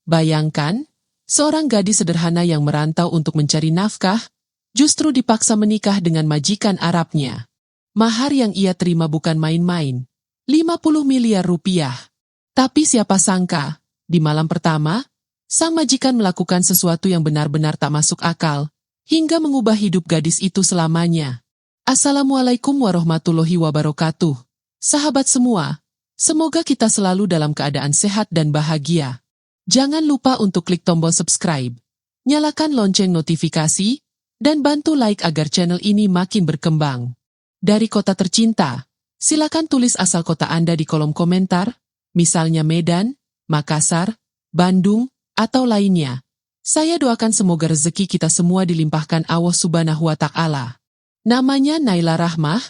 Bayangkan, seorang gadis sederhana yang merantau untuk mencari nafkah, justru dipaksa menikah dengan majikan Arabnya. Mahar yang ia terima bukan main-main, 50 miliar rupiah. Tapi siapa sangka, di malam pertama, sang majikan melakukan sesuatu yang benar-benar tak masuk akal, hingga mengubah hidup gadis itu selamanya. Assalamualaikum warahmatullahi wabarakatuh. Sahabat semua, semoga kita selalu dalam keadaan sehat dan bahagia. Jangan lupa untuk klik tombol subscribe, nyalakan lonceng notifikasi, dan bantu like agar channel ini makin berkembang. Dari kota tercinta, silakan tulis asal kota Anda di kolom komentar, misalnya Medan, Makassar, Bandung, atau lainnya. Saya doakan semoga rezeki kita semua dilimpahkan Allah Subhanahu wa Ta'ala. Namanya Naila Rahmah,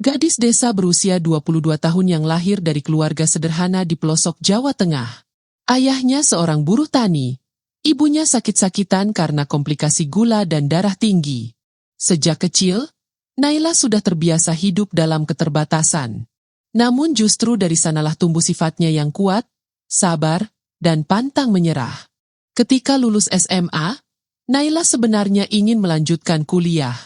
gadis desa berusia 22 tahun yang lahir dari keluarga sederhana di pelosok Jawa Tengah. Ayahnya seorang buruh tani, ibunya sakit-sakitan karena komplikasi gula dan darah tinggi. Sejak kecil, Naila sudah terbiasa hidup dalam keterbatasan. Namun justru dari sanalah tumbuh sifatnya yang kuat, sabar, dan pantang menyerah. Ketika lulus SMA, Naila sebenarnya ingin melanjutkan kuliah.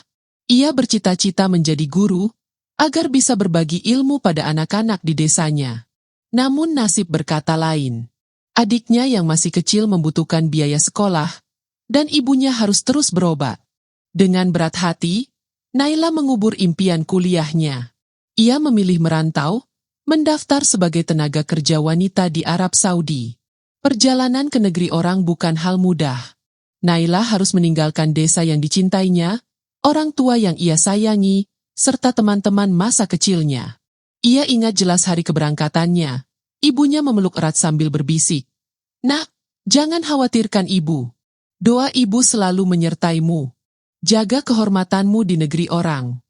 Ia bercita-cita menjadi guru, agar bisa berbagi ilmu pada anak-anak di desanya. Namun nasib berkata lain. Adiknya yang masih kecil membutuhkan biaya sekolah, dan ibunya harus terus berobat. Dengan berat hati, Naila mengubur impian kuliahnya. Ia memilih merantau, mendaftar sebagai tenaga kerja wanita di Arab Saudi. Perjalanan ke negeri orang bukan hal mudah. Naila harus meninggalkan desa yang dicintainya, orang tua yang ia sayangi, serta teman-teman masa kecilnya. Ia ingat jelas hari keberangkatannya. Ibunya memeluk erat sambil berbisik, "Nak, jangan khawatirkan ibu. Doa ibu selalu menyertaimu. Jaga kehormatanmu di negeri orang."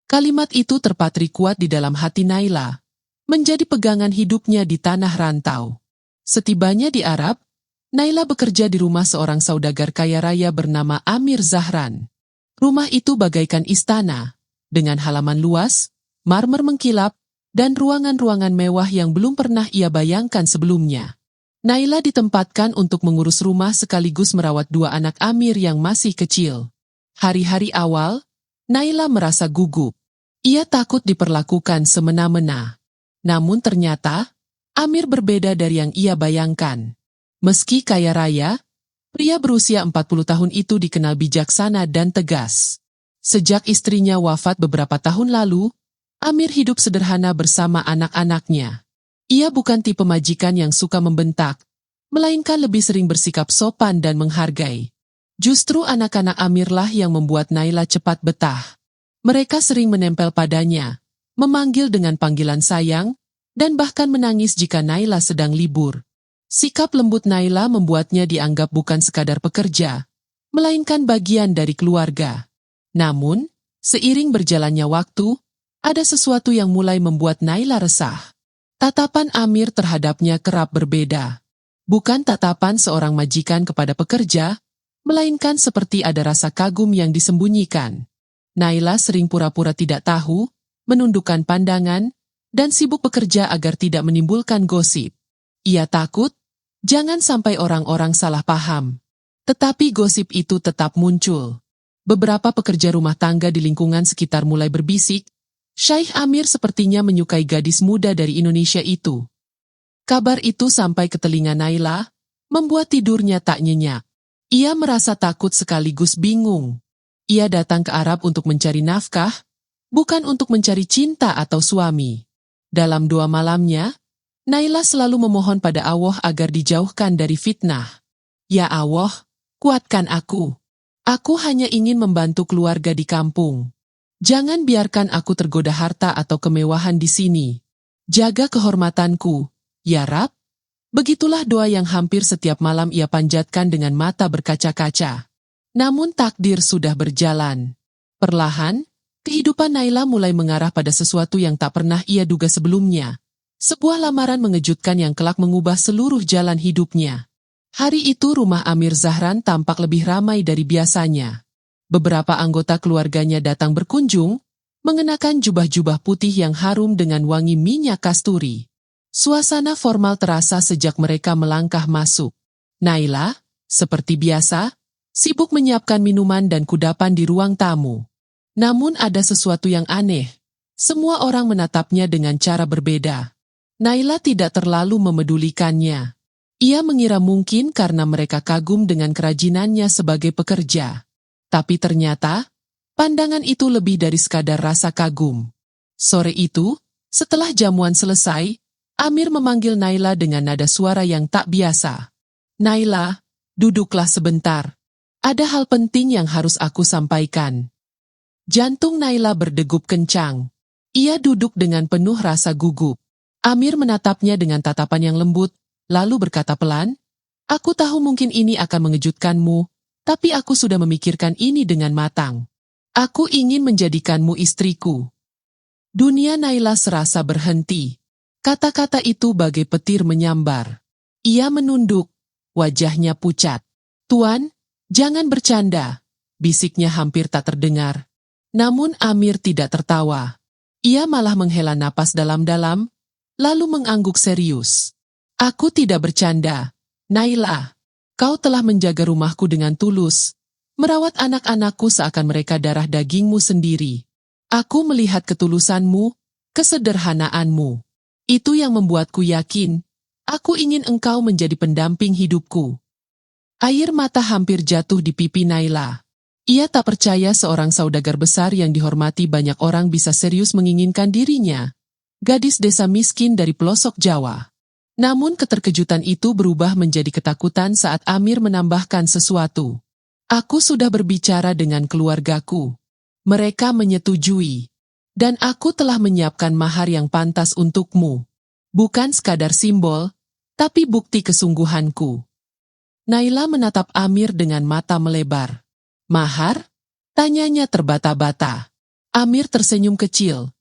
Kalimat itu terpatri kuat di dalam hati Naila, menjadi pegangan hidupnya di tanah rantau. Setibanya di Arab, Naila bekerja di rumah seorang saudagar kaya raya bernama Amir Zahran. Rumah itu bagaikan istana, dengan halaman luas, marmer mengkilap, dan ruangan-ruangan mewah yang belum pernah ia bayangkan sebelumnya. Naila ditempatkan untuk mengurus rumah sekaligus merawat dua anak Amir yang masih kecil. Hari-hari awal, Naila merasa gugup. Ia takut diperlakukan semena-mena. Namun ternyata, Amir berbeda dari yang ia bayangkan. Meski kaya raya, pria berusia 40 tahun itu dikenal bijaksana dan tegas. Sejak istrinya wafat beberapa tahun lalu, Amir hidup sederhana bersama anak-anaknya. Ia bukan tipe majikan yang suka membentak, melainkan lebih sering bersikap sopan dan menghargai. Justru anak-anak Amirlah yang membuat Naila cepat betah. Mereka sering menempel padanya, memanggil dengan panggilan sayang, dan bahkan menangis jika Naila sedang libur. Sikap lembut Naila membuatnya dianggap bukan sekadar pekerja, melainkan bagian dari keluarga. Namun, seiring berjalannya waktu, ada sesuatu yang mulai membuat Naila resah. Tatapan Amir terhadapnya kerap berbeda. Bukan tatapan seorang majikan kepada pekerja, melainkan seperti ada rasa kagum yang disembunyikan. Naila sering pura-pura tidak tahu, menundukkan pandangan, dan sibuk bekerja agar tidak menimbulkan gosip. Ia takut, jangan sampai orang-orang salah paham. Tetapi gosip itu tetap muncul. Beberapa pekerja rumah tangga di lingkungan sekitar mulai berbisik, Syekh Amir sepertinya menyukai gadis muda dari Indonesia itu. Kabar itu sampai ke telinga Naila, membuat tidurnya tak nyenyak. Ia merasa takut sekaligus bingung. Ia datang ke Arab untuk mencari nafkah, bukan untuk mencari cinta atau suami. Dalam doa malamnya, Naila selalu memohon pada Allah agar dijauhkan dari fitnah. "Ya Allah, kuatkan aku. Aku hanya ingin membantu keluarga di kampung. Jangan biarkan aku tergoda harta atau kemewahan di sini. Jaga kehormatanku, ya Rab." Begitulah doa yang hampir setiap malam ia panjatkan dengan mata berkaca-kaca. Namun takdir sudah berjalan. Perlahan, kehidupan Naila mulai mengarah pada sesuatu yang tak pernah ia duga sebelumnya. Sebuah lamaran mengejutkan yang kelak mengubah seluruh jalan hidupnya. Hari itu rumah Amir Zahran tampak lebih ramai dari biasanya. Beberapa anggota keluarganya datang berkunjung, mengenakan jubah-jubah putih yang harum dengan wangi minyak kasturi. Suasana formal terasa sejak mereka melangkah masuk. Naila, seperti biasa, sibuk menyiapkan minuman dan kudapan di ruang tamu. Namun ada sesuatu yang aneh. Semua orang menatapnya dengan cara berbeda. Naila tidak terlalu memedulikannya. Ia mengira mungkin karena mereka kagum dengan kerajinannya sebagai pekerja. Tapi ternyata, pandangan itu lebih dari sekadar rasa kagum. Sore itu, setelah jamuan selesai, Amir memanggil Naila dengan nada suara yang tak biasa. Naila, duduklah sebentar. Ada hal penting yang harus aku sampaikan. Jantung Naila berdegup kencang. Ia duduk dengan penuh rasa gugup. Amir menatapnya dengan tatapan yang lembut, lalu berkata pelan, "Aku tahu mungkin ini akan mengejutkanmu, tapi aku sudah memikirkan ini dengan matang. Aku ingin menjadikanmu istriku." Dunia Naila serasa berhenti. Kata-kata itu bagai petir menyambar. Ia menunduk, wajahnya pucat. "Tuan, jangan bercanda," bisiknya hampir tak terdengar. Namun Amir tidak tertawa. Ia malah menghela napas dalam-dalam, lalu mengangguk serius. "Aku tidak bercanda. Naila, kau telah menjaga rumahku dengan tulus, merawat anak-anakku seakan mereka darah dagingmu sendiri. Aku melihat ketulusanmu, kesederhanaanmu. Itu yang membuatku yakin, aku ingin engkau menjadi pendamping hidupku." Air mata hampir jatuh di pipi Naila. Ia tak percaya seorang saudagar besar yang dihormati banyak orang bisa serius menginginkan dirinya. Gadis desa miskin dari pelosok Jawa. Namun keterkejutan itu berubah menjadi ketakutan saat Amir menambahkan sesuatu. "Aku sudah berbicara dengan keluargaku. Mereka menyetujui. Dan aku telah menyiapkan mahar yang pantas untukmu. Bukan sekadar simbol, tapi bukti kesungguhanku." Naila menatap Amir dengan mata melebar. "Mahar?" tanyanya terbata-bata. Amir tersenyum kecil,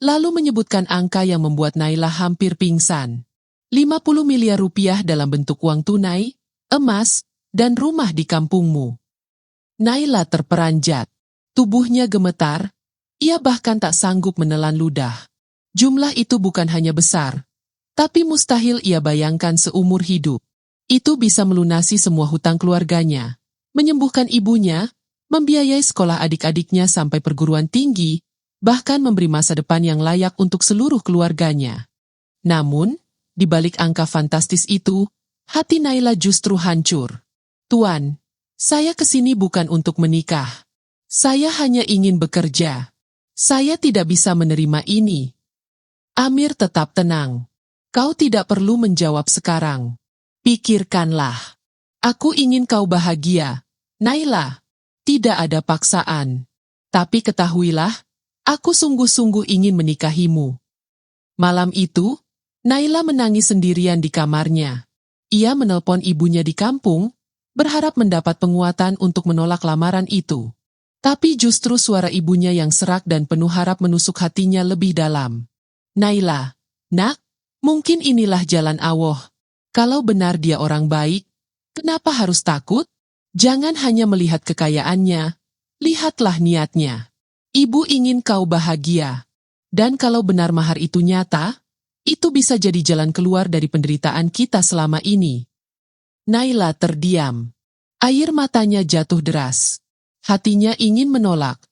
lalu menyebutkan angka yang membuat Naila hampir pingsan. 50 miliar rupiah dalam bentuk uang tunai, emas, dan rumah di kampungmu. Naila terperanjat. Tubuhnya gemetar, ia bahkan tak sanggup menelan ludah. Jumlah itu bukan hanya besar, tapi mustahil ia bayangkan seumur hidup. Itu bisa melunasi semua hutang keluarganya, menyembuhkan ibunya, membiayai sekolah adik-adiknya sampai perguruan tinggi, bahkan memberi masa depan yang layak untuk seluruh keluarganya. Namun, di balik angka fantastis itu, hati Naila justru hancur. "Tuan, saya kesini bukan untuk menikah. Saya hanya ingin bekerja. Saya tidak bisa menerima ini." Amir tetap tenang. "Kau tidak perlu menjawab sekarang. Pikirkanlah. Aku ingin kau bahagia, Naila. Tidak ada paksaan. Tapi ketahuilah, aku sungguh-sungguh ingin menikahimu." Malam itu, Naila menangis sendirian di kamarnya. Ia menelpon ibunya di kampung, berharap mendapat penguatan untuk menolak lamaran itu. Tapi justru suara ibunya yang serak dan penuh harap menusuk hatinya lebih dalam. "Naila, nak, mungkin inilah jalan Allah. Kalau benar dia orang baik, kenapa harus takut? Jangan hanya melihat kekayaannya, lihatlah niatnya. Ibu ingin kau bahagia. Dan kalau benar mahar itu nyata, itu bisa jadi jalan keluar dari penderitaan kita selama ini." Naila terdiam. Air matanya jatuh deras. Hatinya ingin menolak,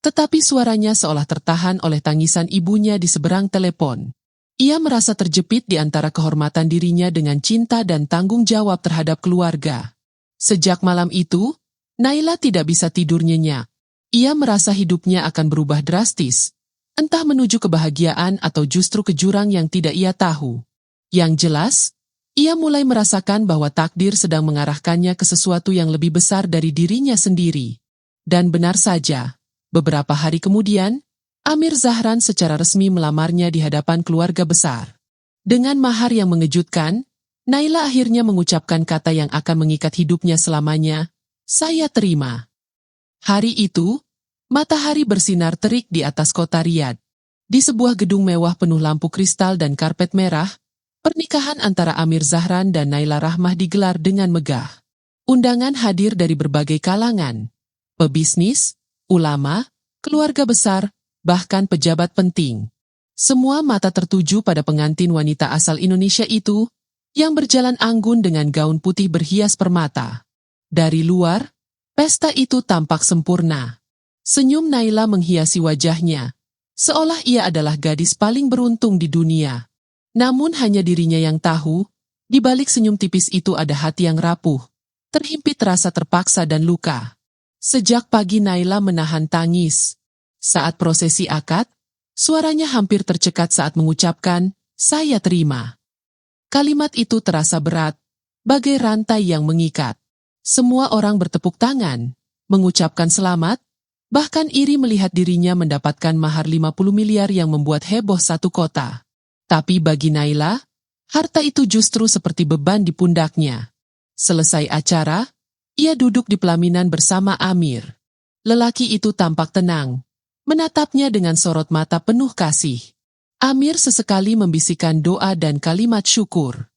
tetapi suaranya seolah tertahan oleh tangisan ibunya di seberang telepon. Ia merasa terjepit di antara kehormatan dirinya dengan cinta dan tanggung jawab terhadap keluarga. Sejak malam itu, Naila tidak bisa tidur nyenyak. Ia merasa hidupnya akan berubah drastis, entah menuju kebahagiaan atau justru ke jurang yang tidak ia tahu. Yang jelas, ia mulai merasakan bahwa takdir sedang mengarahkannya ke sesuatu yang lebih besar dari dirinya sendiri. Dan benar saja, beberapa hari kemudian, Amir Zahran secara resmi melamarnya di hadapan keluarga besar. Dengan mahar yang mengejutkan, Naila akhirnya mengucapkan kata yang akan mengikat hidupnya selamanya, "Saya terima." Hari itu, matahari bersinar terik di atas kota Riyadh. Di sebuah gedung mewah penuh lampu kristal dan karpet merah, pernikahan antara Amir Zahran dan Naila Rahmah digelar dengan megah. Undangan hadir dari berbagai kalangan, pebisnis, ulama, keluarga besar, bahkan pejabat penting. Semua mata tertuju pada pengantin wanita asal Indonesia itu, yang berjalan anggun dengan gaun putih berhias permata. Dari luar, pesta itu tampak sempurna. Senyum Naila menghiasi wajahnya, seolah ia adalah gadis paling beruntung di dunia. Namun hanya dirinya yang tahu, di balik senyum tipis itu ada hati yang rapuh, terhimpit rasa terpaksa dan luka. Sejak pagi Naila menahan tangis. Saat prosesi akad, suaranya hampir tercekat saat mengucapkan, "Saya terima." Kalimat itu terasa berat, bagai rantai yang mengikat. Semua orang bertepuk tangan, mengucapkan selamat, bahkan iri melihat dirinya mendapatkan mahar 50 miliar yang membuat heboh satu kota. Tapi bagi Naila, harta itu justru seperti beban di pundaknya. Selesai acara, ia duduk di pelaminan bersama Amir. Lelaki itu tampak tenang, menatapnya dengan sorot mata penuh kasih. Amir sesekali membisikkan doa dan kalimat syukur.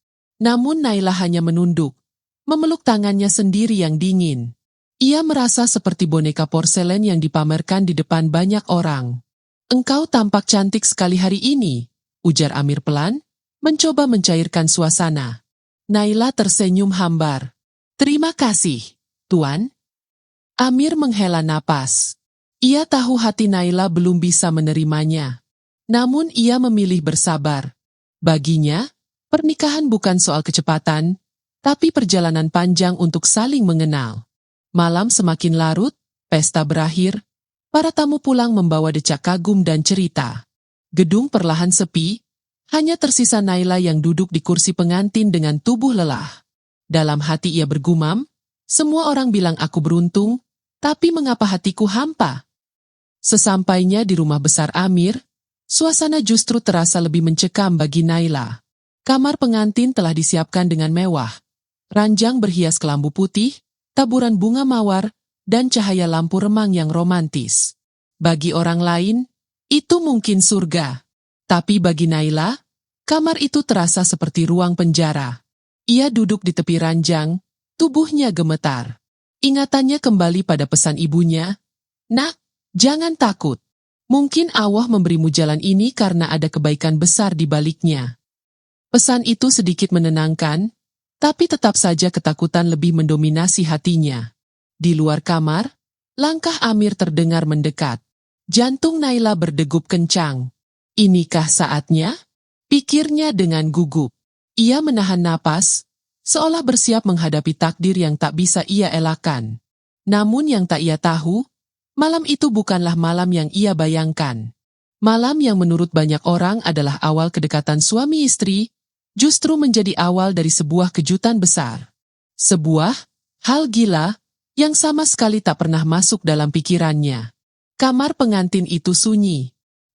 Namun Naila hanya menunduk, memeluk tangannya sendiri yang dingin. Ia merasa seperti boneka porselen yang dipamerkan di depan banyak orang. "Engkau tampak cantik sekali hari ini," ujar Amir pelan, mencoba mencairkan suasana. Naila tersenyum hambar. "Terima kasih, Tuan." Amir menghela napas. Ia tahu hati Naila belum bisa menerimanya. Namun ia memilih bersabar. Baginya, pernikahan bukan soal kecepatan, tapi perjalanan panjang untuk saling mengenal. Malam semakin larut, pesta berakhir, para tamu pulang membawa decak kagum dan cerita. Gedung perlahan sepi, hanya tersisa Naila yang duduk di kursi pengantin dengan tubuh lelah. Dalam hati ia bergumam, "Semua orang bilang aku beruntung, tapi mengapa hatiku hampa?" Sesampainya di rumah besar Amir, suasana justru terasa lebih mencekam bagi Naila. Kamar pengantin telah disiapkan dengan mewah. Ranjang berhias kelambu putih, taburan bunga mawar, dan cahaya lampu remang yang romantis. Bagi orang lain, itu mungkin surga. Tapi bagi Naila, kamar itu terasa seperti ruang penjara. Ia duduk di tepi ranjang, tubuhnya gemetar. Ingatannya kembali pada pesan ibunya, "Nak, jangan takut. Mungkin Allah memberimu jalan ini karena ada kebaikan besar di baliknya." Pesan itu sedikit menenangkan, tapi tetap saja ketakutan lebih mendominasi hatinya. Di luar kamar, langkah Amir terdengar mendekat. Jantung Naila berdegup kencang. "Inikah saatnya?" pikirnya dengan gugup. Ia menahan napas, seolah bersiap menghadapi takdir yang tak bisa ia elakkan. Namun yang tak ia tahu, malam itu bukanlah malam yang ia bayangkan. Malam yang menurut banyak orang adalah awal kedekatan suami istri, justru menjadi awal dari sebuah kejutan besar. Sebuah hal gila yang sama sekali tak pernah masuk dalam pikirannya. Kamar pengantin itu sunyi.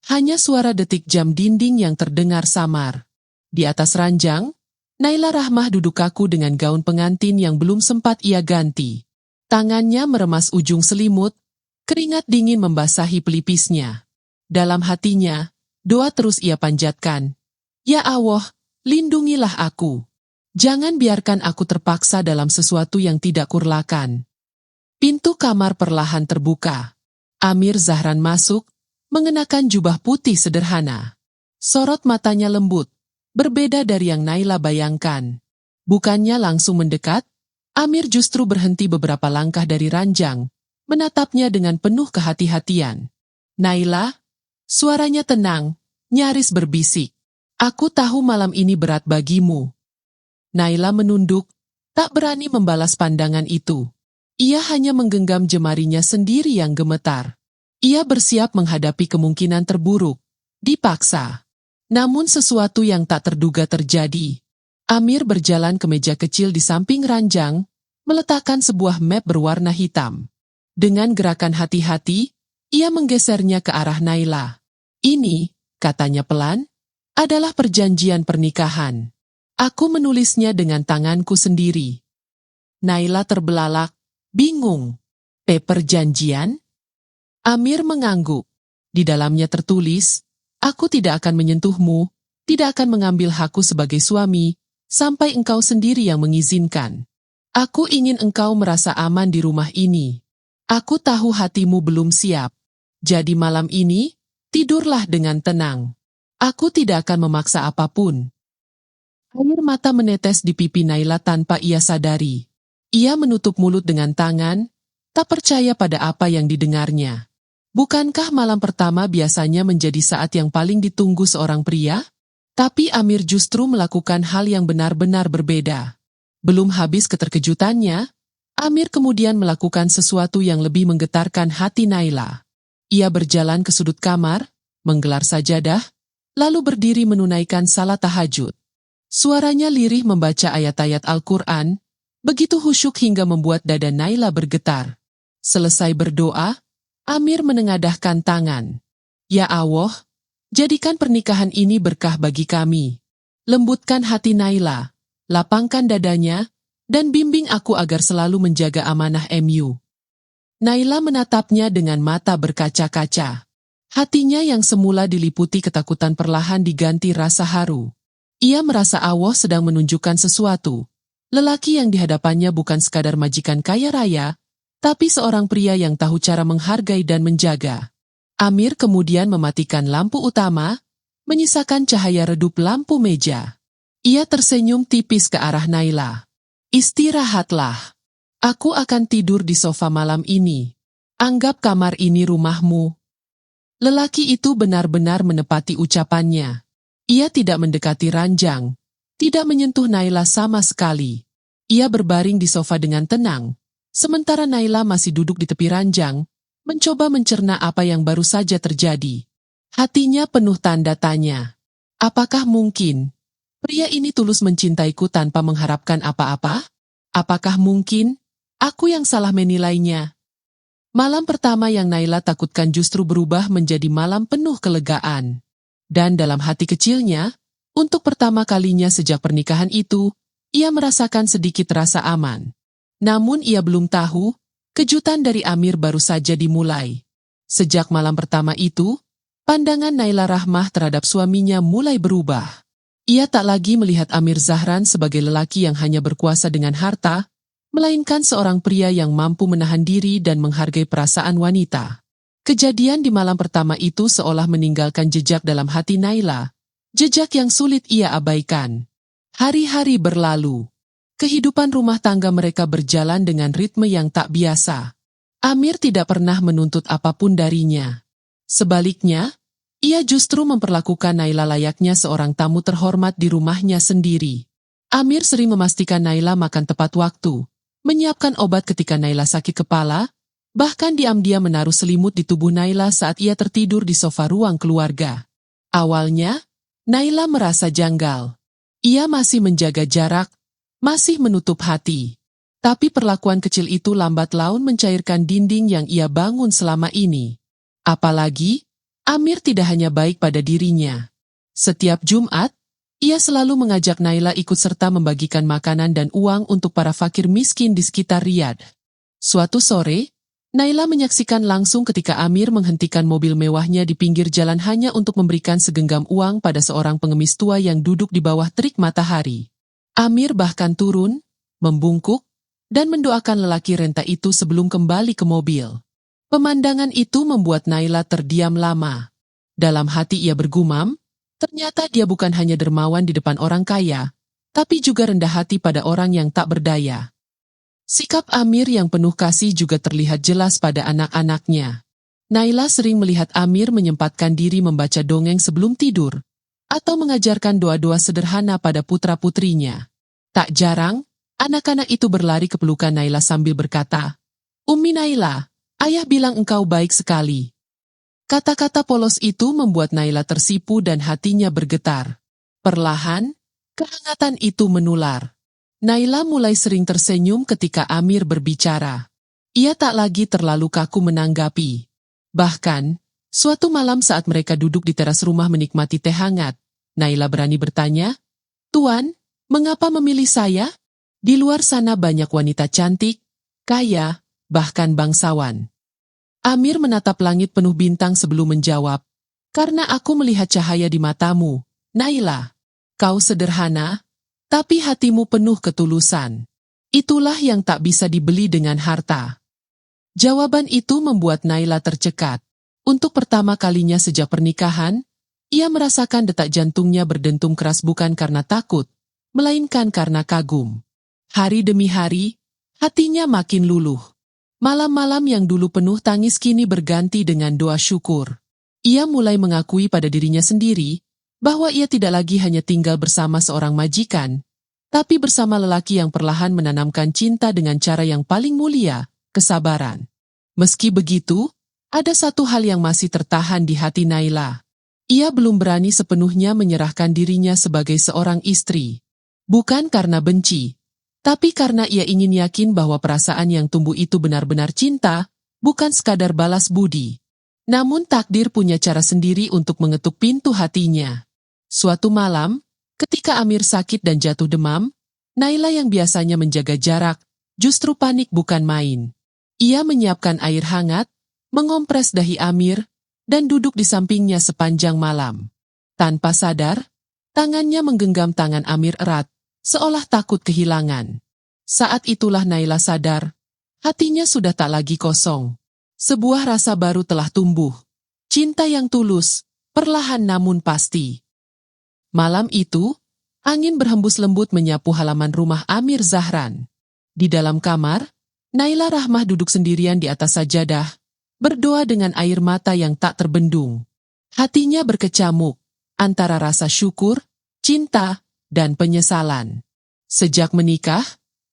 Hanya suara detik jam dinding yang terdengar samar. Di atas ranjang, Naila Rahmah duduk kaku dengan gaun pengantin yang belum sempat ia ganti. Tangannya meremas ujung selimut, keringat dingin membasahi pelipisnya. Dalam hatinya, doa terus ia panjatkan. "Ya Allah, lindungilah aku. Jangan biarkan aku terpaksa dalam sesuatu yang tidak kurlakan." Pintu kamar perlahan terbuka. Amir Zahran masuk, mengenakan jubah putih sederhana. Sorot matanya lembut, berbeda dari yang Naila bayangkan. Bukannya langsung mendekat, Amir justru berhenti beberapa langkah dari ranjang, menatapnya dengan penuh kehati-hatian. "Naila," suaranya tenang, nyaris berbisik. "Aku tahu malam ini berat bagimu." Naila menunduk, tak berani membalas pandangan itu. Ia hanya menggenggam jemarinya sendiri yang gemetar. Ia bersiap menghadapi kemungkinan terburuk. Dipaksa. Namun sesuatu yang tak terduga terjadi. Amir berjalan ke meja kecil di samping ranjang, meletakkan sebuah map berwarna hitam. Dengan gerakan hati-hati, ia menggesernya ke arah Naila. "Ini," katanya pelan, "adalah perjanjian pernikahan. Aku menulisnya dengan tanganku sendiri." Naila terbelalak, bingung. "Perjanjian?" Amir mengangguk. Di dalamnya tertulis, "Aku tidak akan menyentuhmu, tidak akan mengambil hakku sebagai suami, sampai engkau sendiri yang mengizinkan. Aku ingin engkau merasa aman di rumah ini. Aku tahu hatimu belum siap. Jadi malam ini, tidurlah dengan tenang. Aku tidak akan memaksa apapun." Air mata menetes di pipi Naila tanpa ia sadari. Ia menutup mulut dengan tangan, tak percaya pada apa yang didengarnya. Bukankah malam pertama biasanya menjadi saat yang paling ditunggu seorang pria? Tapi Amir justru melakukan hal yang benar-benar berbeda. Belum habis keterkejutannya, Amir kemudian melakukan sesuatu yang lebih menggetarkan hati Naila. Ia berjalan ke sudut kamar, menggelar sajadah, lalu berdiri menunaikan salat tahajud. Suaranya lirih membaca ayat-ayat Al-Quran, begitu khusyuk hingga membuat dada Naila bergetar. Selesai berdoa, Amir menengadahkan tangan. Ya Allah, jadikan pernikahan ini berkah bagi kami. Lembutkan hati Naila, lapangkan dadanya, dan bimbing aku agar selalu menjaga amanah MU. Naila menatapnya dengan mata berkaca-kaca. Hatinya yang semula diliputi ketakutan perlahan diganti rasa haru. Ia merasa Allah sedang menunjukkan sesuatu. Lelaki yang dihadapannya bukan sekadar majikan kaya raya, tapi seorang pria yang tahu cara menghargai dan menjaga. Amir kemudian mematikan lampu utama, menyisakan cahaya redup lampu meja. Ia tersenyum tipis ke arah Naila. Istirahatlah. Aku akan tidur di sofa malam ini. Anggap kamar ini rumahmu. Lelaki itu benar-benar menepati ucapannya. Ia tidak mendekati ranjang, tidak menyentuh Naila sama sekali. Ia berbaring di sofa dengan tenang, sementara Naila masih duduk di tepi ranjang, mencoba mencerna apa yang baru saja terjadi. Hatinya penuh tanda tanya. Apakah mungkin pria ini tulus mencintaiku tanpa mengharapkan apa-apa? Apakah mungkin aku yang salah menilainya? Malam pertama yang Naila takutkan justru berubah menjadi malam penuh kelegaan. Dan dalam hati kecilnya, untuk pertama kalinya sejak pernikahan itu, ia merasakan sedikit rasa aman. Namun ia belum tahu, kejutan dari Amir baru saja dimulai. Sejak malam pertama itu, pandangan Naila Rahmah terhadap suaminya mulai berubah. Ia tak lagi melihat Amir Zahran sebagai lelaki yang hanya berkuasa dengan harta, melainkan seorang pria yang mampu menahan diri dan menghargai perasaan wanita. Kejadian di malam pertama itu seolah meninggalkan jejak dalam hati Naila, jejak yang sulit ia abaikan. Hari-hari berlalu. Kehidupan rumah tangga mereka berjalan dengan ritme yang tak biasa. Amir tidak pernah menuntut apapun darinya. Sebaliknya, ia justru memperlakukan Naila layaknya seorang tamu terhormat di rumahnya sendiri. Amir sering memastikan Naila makan tepat waktu, menyiapkan obat ketika Naila sakit kepala, bahkan diam-diam menaruh selimut di tubuh Naila saat ia tertidur di sofa ruang keluarga. Awalnya, Naila merasa janggal. Ia masih menjaga jarak, masih menutup hati. Tapi perlakuan kecil itu lambat laun mencairkan dinding yang ia bangun selama ini. Apalagi, Amir tidak hanya baik pada dirinya. Setiap Jumat, ia selalu mengajak Naila ikut serta membagikan makanan dan uang untuk para fakir miskin di sekitar Riyadh. Suatu sore, Naila menyaksikan langsung ketika Amir menghentikan mobil mewahnya di pinggir jalan hanya untuk memberikan segenggam uang pada seorang pengemis tua yang duduk di bawah terik matahari. Amir bahkan turun, membungkuk, dan mendoakan lelaki renta itu sebelum kembali ke mobil. Pemandangan itu membuat Naila terdiam lama. Dalam hati ia bergumam, ternyata dia bukan hanya dermawan di depan orang kaya, tapi juga rendah hati pada orang yang tak berdaya. Sikap Amir yang penuh kasih juga terlihat jelas pada anak-anaknya. Naila sering melihat Amir menyempatkan diri membaca dongeng sebelum tidur, atau mengajarkan doa-doa sederhana pada putra-putrinya. Tak jarang, anak-anak itu berlari ke pelukan Naila sambil berkata, "Ummi Naila, ayah bilang engkau baik sekali." Kata-kata polos itu membuat Naila tersipu dan hatinya bergetar. Perlahan, kehangatan itu menular. Naila mulai sering tersenyum ketika Amir berbicara. Ia tak lagi terlalu kaku menanggapi. Bahkan, suatu malam saat mereka duduk di teras rumah menikmati teh hangat, Naila berani bertanya, "Tuan, mengapa memilih saya? Di luar sana banyak wanita cantik, kaya, bahkan bangsawan." Amir menatap langit penuh bintang sebelum menjawab, "Karena aku melihat cahaya di matamu, Naila. Kau sederhana, tapi hatimu penuh ketulusan. Itulah yang tak bisa dibeli dengan harta." Jawaban itu membuat Naila tercekat. Untuk pertama kalinya sejak pernikahan, ia merasakan detak jantungnya berdentum keras bukan karena takut, melainkan karena kagum. Hari demi hari, hatinya makin luluh. Malam-malam yang dulu penuh tangis kini berganti dengan doa syukur. Ia mulai mengakui pada dirinya sendiri bahwa ia tidak lagi hanya tinggal bersama seorang majikan, tapi bersama lelaki yang perlahan menanamkan cinta dengan cara yang paling mulia, kesabaran. Meski begitu, ada satu hal yang masih tertahan di hati Naila. Ia belum berani sepenuhnya menyerahkan dirinya sebagai seorang istri. Bukan karena benci, tapi karena ia ingin yakin bahwa perasaan yang tumbuh itu benar-benar cinta, bukan sekadar balas budi. Namun takdir punya cara sendiri untuk mengetuk pintu hatinya. Suatu malam, ketika Amir sakit dan jatuh demam, Naila yang biasanya menjaga jarak, justru panik bukan main. Ia menyiapkan air hangat, mengompres dahi Amir, dan duduk di sampingnya sepanjang malam. Tanpa sadar, tangannya menggenggam tangan Amir erat, seolah takut kehilangan. Saat itulah Naila sadar, hatinya sudah tak lagi kosong. Sebuah rasa baru telah tumbuh. Cinta yang tulus, perlahan namun pasti. Malam itu, angin berhembus lembut menyapu halaman rumah Amir Zahran. Di dalam kamar, Naila Rahmah duduk sendirian di atas sajadah, berdoa dengan air mata yang tak terbendung. Hatinya berkecamuk, antara rasa syukur, cinta, dan penyesalan. Sejak menikah,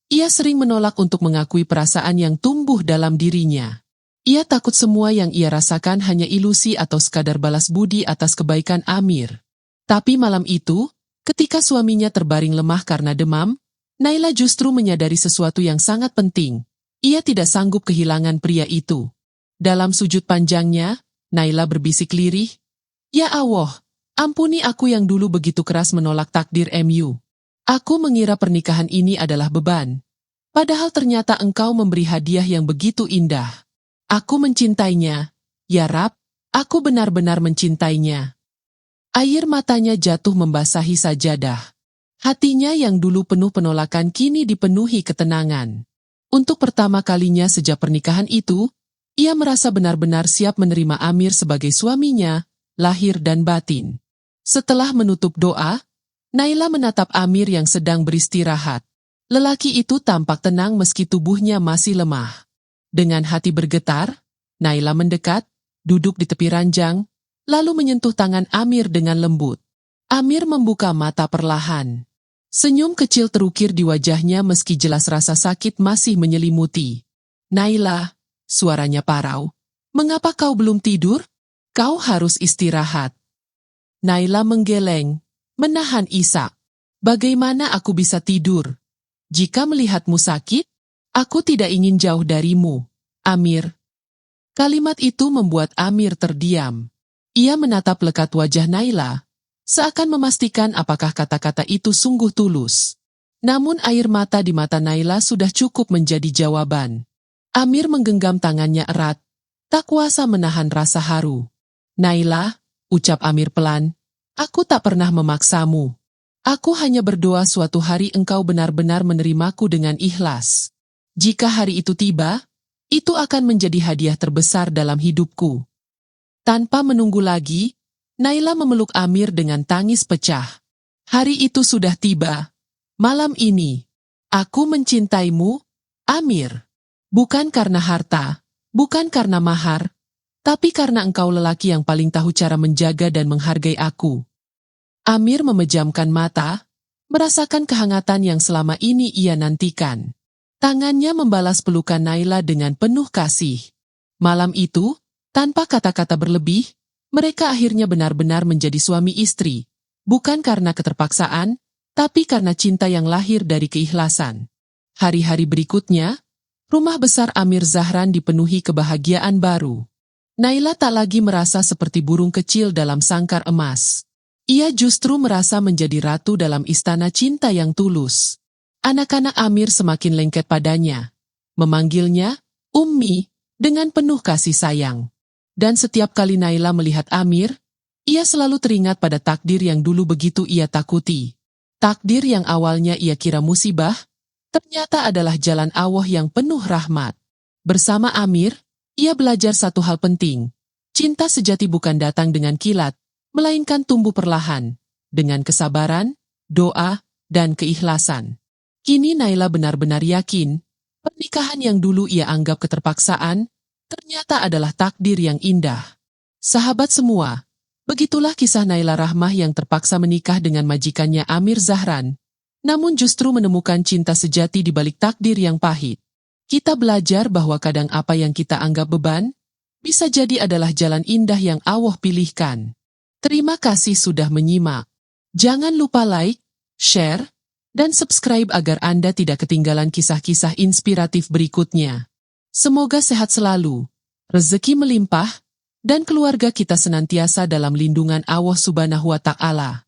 ia sering menolak untuk mengakui perasaan yang tumbuh dalam dirinya. Ia takut semua yang ia rasakan hanya ilusi atau sekadar balas budi atas kebaikan Amir. Tapi malam itu, ketika suaminya terbaring lemah karena demam, Naila justru menyadari sesuatu yang sangat penting. Ia tidak sanggup kehilangan pria itu. Dalam sujud panjangnya, Naila berbisik lirih, "Ya Allah, ampuni aku yang dulu begitu keras menolak takdir MU. Aku mengira pernikahan ini adalah beban. Padahal ternyata Engkau memberi hadiah yang begitu indah. Aku mencintainya. Ya Rab, aku benar-benar mencintainya." Air matanya jatuh membasahi sajadah. Hatinya yang dulu penuh penolakan kini dipenuhi ketenangan. Untuk pertama kalinya sejak pernikahan itu, ia merasa benar-benar siap menerima Amir sebagai suaminya, lahir dan batin. Setelah menutup doa, Naila menatap Amir yang sedang beristirahat. Lelaki itu tampak tenang meski tubuhnya masih lemah. Dengan hati bergetar, Naila mendekat, duduk di tepi ranjang, lalu menyentuh tangan Amir dengan lembut. Amir membuka mata perlahan. Senyum kecil terukir di wajahnya meski jelas rasa sakit masih menyelimuti. "Naila," suaranya parau, "mengapa kau belum tidur? Kau harus istirahat." Naila menggeleng, menahan isak. "Bagaimana aku bisa tidur? Jika melihatmu sakit, aku tidak ingin jauh darimu, Amir." Kalimat itu membuat Amir terdiam. Ia menatap lekat wajah Naila, seakan memastikan apakah kata-kata itu sungguh tulus. Namun air mata di mata Naila sudah cukup menjadi jawaban. Amir menggenggam tangannya erat, tak kuasa menahan rasa haru. "Naila," ucap Amir pelan, "aku tak pernah memaksamu. Aku hanya berdoa suatu hari engkau benar-benar menerimaku dengan ikhlas. Jika hari itu tiba, itu akan menjadi hadiah terbesar dalam hidupku." Tanpa menunggu lagi, Naila memeluk Amir dengan tangis pecah. "Hari itu sudah tiba. Malam ini, aku mencintaimu, Amir. Bukan karena harta, bukan karena mahar, tapi karena engkau lelaki yang paling tahu cara menjaga dan menghargai aku." Amir memejamkan mata, merasakan kehangatan yang selama ini ia nantikan. Tangannya membalas pelukan Naila dengan penuh kasih. Malam itu, tanpa kata-kata berlebih, mereka akhirnya benar-benar menjadi suami istri, bukan karena keterpaksaan, tapi karena cinta yang lahir dari keikhlasan. Hari-hari berikutnya, rumah besar Amir Zahran dipenuhi kebahagiaan baru. Naila tak lagi merasa seperti burung kecil dalam sangkar emas. Ia justru merasa menjadi ratu dalam istana cinta yang tulus. Anak-anak Amir semakin lengket padanya, memanggilnya Ummi dengan penuh kasih sayang. Dan setiap kali Naila melihat Amir, ia selalu teringat pada takdir yang dulu begitu ia takuti. Takdir yang awalnya ia kira musibah, ternyata adalah jalan Allah yang penuh rahmat. Bersama Amir, ia belajar satu hal penting. Cinta sejati bukan datang dengan kilat, melainkan tumbuh perlahan, dengan kesabaran, doa, dan keikhlasan. Kini Naila benar-benar yakin, pernikahan yang dulu ia anggap keterpaksaan, ternyata adalah takdir yang indah. Sahabat semua, begitulah kisah Naila Rahmah yang terpaksa menikah dengan majikannya Amir Zahran, namun justru menemukan cinta sejati di balik takdir yang pahit. Kita belajar bahwa kadang apa yang kita anggap beban, bisa jadi adalah jalan indah yang Allah pilihkan. Terima kasih sudah menyimak. Jangan lupa like, share, dan subscribe agar Anda tidak ketinggalan kisah-kisah inspiratif berikutnya. Semoga sehat selalu, rezeki melimpah, dan keluarga kita senantiasa dalam lindungan Allah Subhanahu wa Ta'ala.